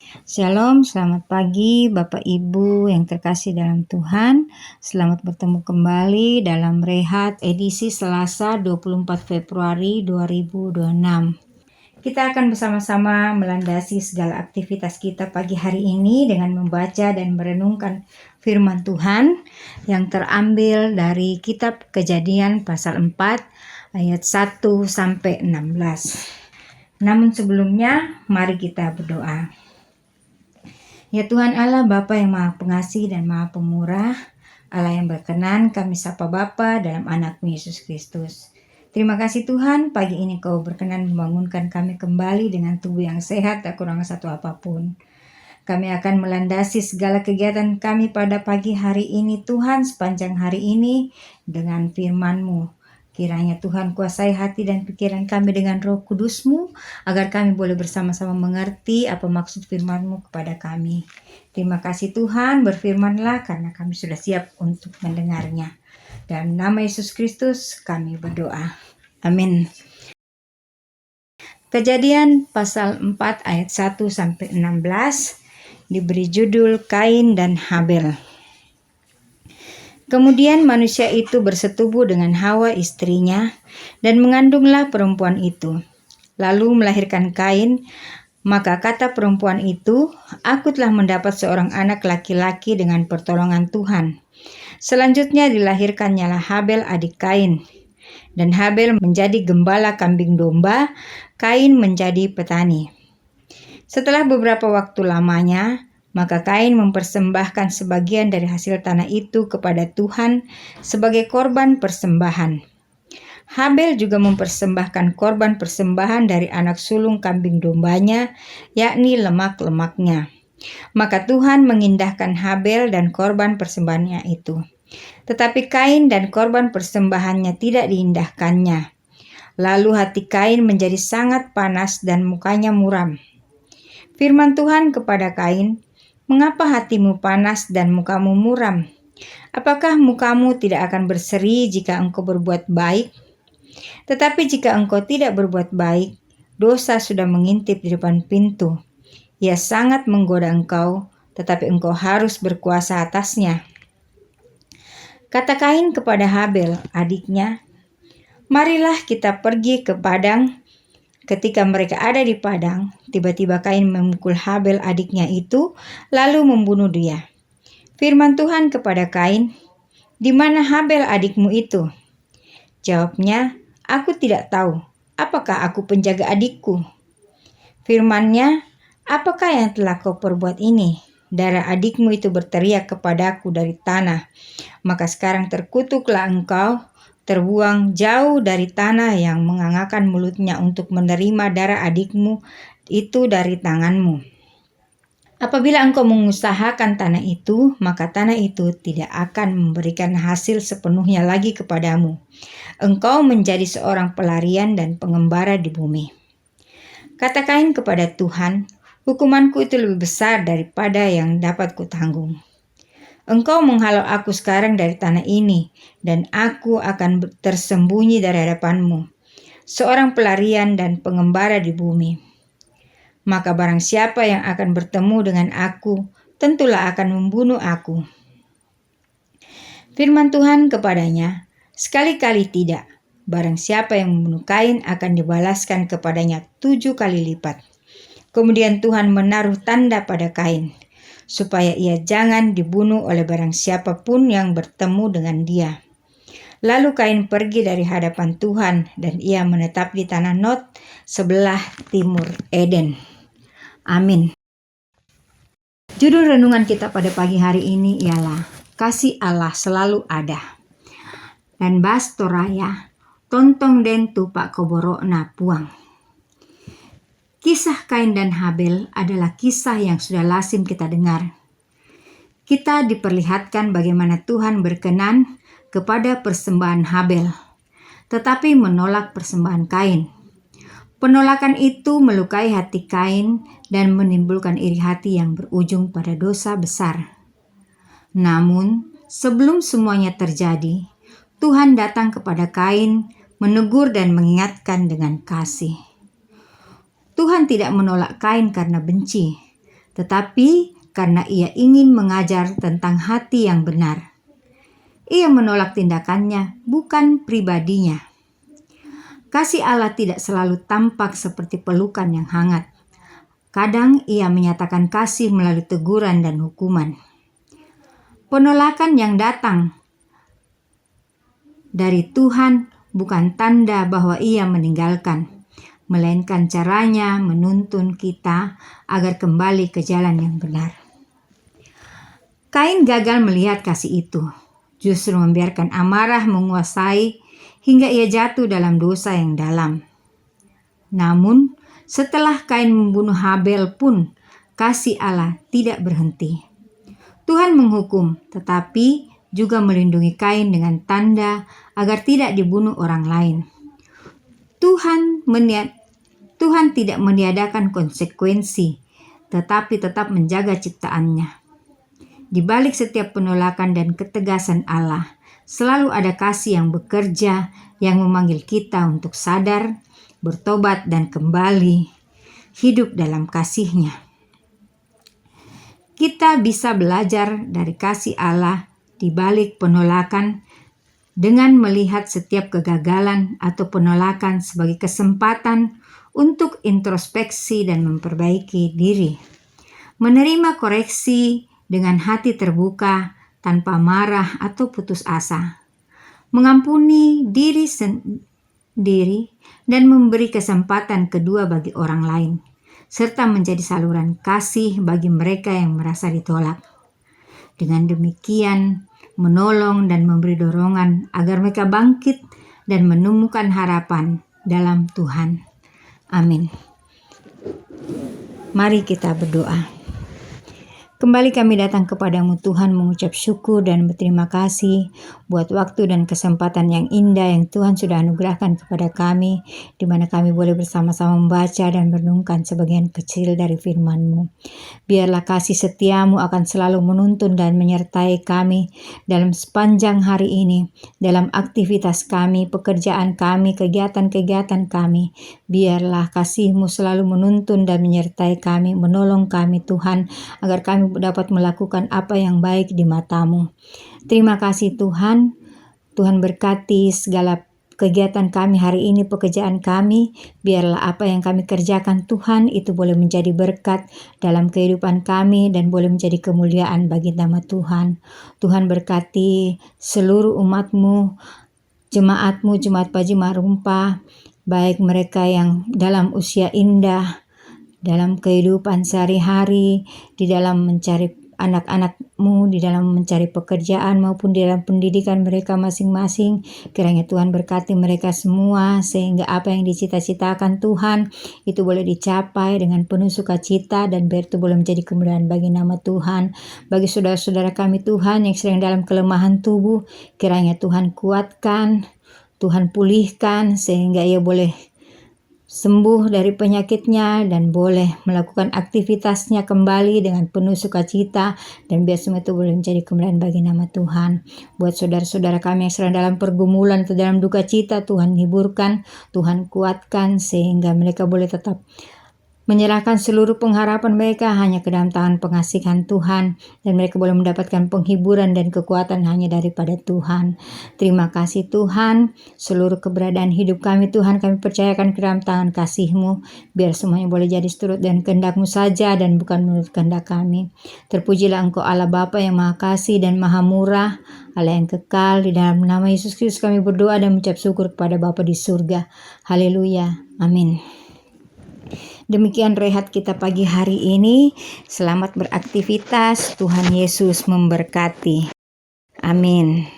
Shalom, selamat pagi Bapak Ibu yang terkasih dalam Tuhan. Selamat bertemu kembali dalam Rehat edisi Selasa 24 Februari 2026. Kita akan bersama-sama melandasi segala aktivitas kita pagi hari ini dengan membaca dan merenungkan firman Tuhan yang terambil dari kitab Kejadian pasal 4 ayat 1 sampai 16. Namun sebelumnya, mari kita berdoa. Ya Tuhan Allah, Bapa yang Maha Pengasih dan Maha Pemurah, Allah yang berkenan, kami sapa Bapa dalam anak-Mu Yesus Kristus. Terima kasih Tuhan, pagi ini Kau berkenan membangunkan kami kembali dengan tubuh yang sehat, tak kurang satu apapun. Kami akan melandasi segala kegiatan kami pada pagi hari ini Tuhan, sepanjang hari ini dengan firman-Mu. Kiranya Tuhan kuasai hati dan pikiran kami dengan Roh Kudus-Mu, agar kami boleh bersama-sama mengerti apa maksud firman-Mu kepada kami. Terima kasih Tuhan, berfirmanlah karena kami sudah siap untuk mendengarnya. Dalam nama Yesus Kristus kami berdoa. Amin. Kejadian pasal 4 ayat 1 sampai 16 diberi judul Kain dan Habel. Kemudian manusia itu bersetubuh dengan Hawa istrinya dan mengandunglah perempuan itu. Lalu melahirkan Kain, maka kata perempuan itu, "Aku telah mendapat seorang anak laki-laki dengan pertolongan Tuhan." Selanjutnya dilahirkannyalah Habel adik Kain. Dan Habel menjadi gembala kambing domba, Kain menjadi petani. Setelah beberapa waktu lamanya, maka Kain mempersembahkan sebagian dari hasil tanah itu kepada Tuhan sebagai korban persembahan. Habel juga mempersembahkan korban persembahan dari anak sulung kambing dombanya, yakni lemak-lemaknya. Maka Tuhan mengindahkan Habel dan korban persembahannya itu. Tetapi Kain dan korban persembahannya tidak diindahkannya. Lalu hati Kain menjadi sangat panas dan mukanya muram. Firman Tuhan kepada Kain, "Mengapa hatimu panas dan mukamu muram? Apakah mukamu tidak akan berseri jika engkau berbuat baik? Tetapi jika engkau tidak berbuat baik, dosa sudah mengintip di depan pintu. Ia sangat menggoda engkau, tetapi engkau harus berkuasa atasnya." Kata Kain kepada Habel, adiknya, "Marilah kita pergi ke padang." Ketika mereka ada di padang, tiba-tiba Kain memukul Habel adiknya itu, lalu membunuh dia. Firman Tuhan kepada Kain, "Di mana Habel adikmu itu?" Jawabnya, "Aku tidak tahu. Apakah aku penjaga adikku?" Firman-Nya, "Apakah yang telah kau perbuat ini? Darah adikmu itu berteriak kepadaku dari tanah. Maka sekarang terkutuklah engkau, terbuang jauh dari tanah yang mengangakkan mulutnya untuk menerima darah adikmu itu dari tanganmu. Apabila engkau mengusahakan tanah itu, maka tanah itu tidak akan memberikan hasil sepenuhnya lagi kepadamu. Engkau menjadi seorang pelarian dan pengembara di bumi." Kata Kain kepada Tuhan, "Hukumanku itu lebih besar daripada yang dapat kutanggung. Engkau menghalau aku sekarang dari tanah ini, dan aku akan tersembunyi dari hadapanmu, seorang pelarian dan pengembara di bumi. Maka barang siapa yang akan bertemu dengan aku, tentulah akan membunuh aku." Firman Tuhan kepadanya, "Sekali-kali tidak. Barang siapa yang membunuh Kain akan dibalaskan kepadanya 7 kali lipat." Kemudian Tuhan menaruh tanda pada Kain, supaya ia jangan dibunuh oleh barang siapapun yang bertemu dengan dia. Lalu Kain pergi dari hadapan Tuhan, dan ia menetap di tanah Nod sebelah timur Eden. Amin. Judul renungan kita pada pagi hari ini ialah Kasih Allah selalu ada. Dan bas toraya, tontong den tupak koborokna puang. Kisah Kain dan Habel adalah kisah yang sudah lazim kita dengar. Kita diperlihatkan bagaimana Tuhan berkenan kepada persembahan Habel, tetapi menolak persembahan Kain. Penolakan itu melukai hati Kain dan menimbulkan iri hati yang berujung pada dosa besar. Namun, sebelum semuanya terjadi, Tuhan datang kepada Kain, menegur dan mengingatkan dengan kasih. Tuhan tidak menolak Kain karena benci, tetapi karena ia ingin mengajar tentang hati yang benar. Ia menolak tindakannya, bukan pribadinya. Kasih Allah tidak selalu tampak seperti pelukan yang hangat. Kadang ia menyatakan kasih melalui teguran dan hukuman. Penolakan yang datang dari Tuhan bukan tanda bahwa ia meninggalkan, melainkan caranya menuntun kita agar kembali ke jalan yang benar. Kain gagal melihat kasih itu, justru membiarkan amarah menguasai hingga ia jatuh dalam dosa yang dalam. Namun, setelah Kain membunuh Habel pun, kasih Allah tidak berhenti. Tuhan menghukum, tetapi juga melindungi Kain dengan tanda agar tidak dibunuh orang lain. Tuhan tidak meniadakan konsekuensi, tetapi tetap menjaga ciptaannya. Di balik setiap penolakan dan ketegasan Allah, selalu ada kasih yang bekerja, yang memanggil kita untuk sadar, bertobat, dan kembali hidup dalam kasih-Nya. Kita bisa belajar dari kasih Allah di balik penolakan dengan melihat setiap kegagalan atau penolakan sebagai kesempatan untuk introspeksi dan memperbaiki diri. Menerima koreksi dengan hati terbuka tanpa marah atau putus asa. Mengampuni diri sendiri dan memberi kesempatan kedua bagi orang lain, serta menjadi saluran kasih bagi mereka yang merasa ditolak. Dengan demikian, menolong dan memberi dorongan agar mereka bangkit dan menemukan harapan dalam Tuhan. Amin. Mari kita berdoa. Kembali kami datang kepadamu Tuhan, mengucap syukur dan berterima kasih buat waktu dan kesempatan yang indah yang Tuhan sudah anugerahkan kepada kami, di mana kami boleh bersama-sama membaca dan merenungkan sebagian kecil dari firman-Mu. Biarlah kasih setiamu akan selalu menuntun dan menyertai kami dalam sepanjang hari ini, dalam aktivitas kami, pekerjaan kami, kegiatan-kegiatan kami. Biarlah kasih-Mu selalu menuntun dan menyertai kami, menolong kami Tuhan, agar kami dapat melakukan apa yang baik di mata-Mu. Terima kasih Tuhan. Tuhan berkati segala kegiatan kami hari ini, pekerjaan kami. Biarlah apa yang kami kerjakan Tuhan itu boleh menjadi berkat dalam kehidupan kami dan boleh menjadi kemuliaan bagi nama Tuhan. Tuhan berkati seluruh umat-Mu, jemaat-Mu, Jemaat Paji Marumpa, baik mereka yang dalam usia indah, dalam kehidupan sehari-hari, di dalam mencari anak-anak-Mu, di dalam mencari pekerjaan maupun di dalam pendidikan mereka masing-masing. Kiranya Tuhan berkati mereka semua sehingga apa yang dicita-citakan Tuhan itu boleh dicapai dengan penuh sukacita dan biar itu boleh menjadi kemuliaan bagi nama Tuhan. Bagi saudara-saudara kami Tuhan yang sedang dalam kelemahan tubuh, kiranya Tuhan kuatkan, Tuhan pulihkan sehingga ia boleh sembuh dari penyakitnya dan boleh melakukan aktivitasnya kembali dengan penuh sukacita, dan biar semua itu boleh menjadi kemuliaan bagi nama Tuhan. Buat saudara-saudara kami yang sedang dalam pergumulan atau dalam duka cita, Tuhan hiburkan, Tuhan kuatkan sehingga mereka boleh tetap menyerahkan seluruh pengharapan mereka hanya ke dalam tangan pengasihan Tuhan, dan mereka boleh mendapatkan penghiburan dan kekuatan hanya daripada Tuhan. Terima kasih Tuhan, seluruh keberadaan hidup kami Tuhan kami percayakan ke dalam tangan kasih-Mu, biar semuanya boleh jadi seturut dan kehendak-Mu saja dan bukan menurut kehendak kami. Terpujilah Engkau Allah Bapa yang Maha Kasih dan Maha Murah, Allah yang kekal. Di dalam nama Yesus Kristus kami berdoa dan mengucap syukur kepada Bapa di surga. Haleluya, amin. Demikian rehat kita pagi hari ini. Selamat beraktivitas. Tuhan Yesus memberkati. Amin.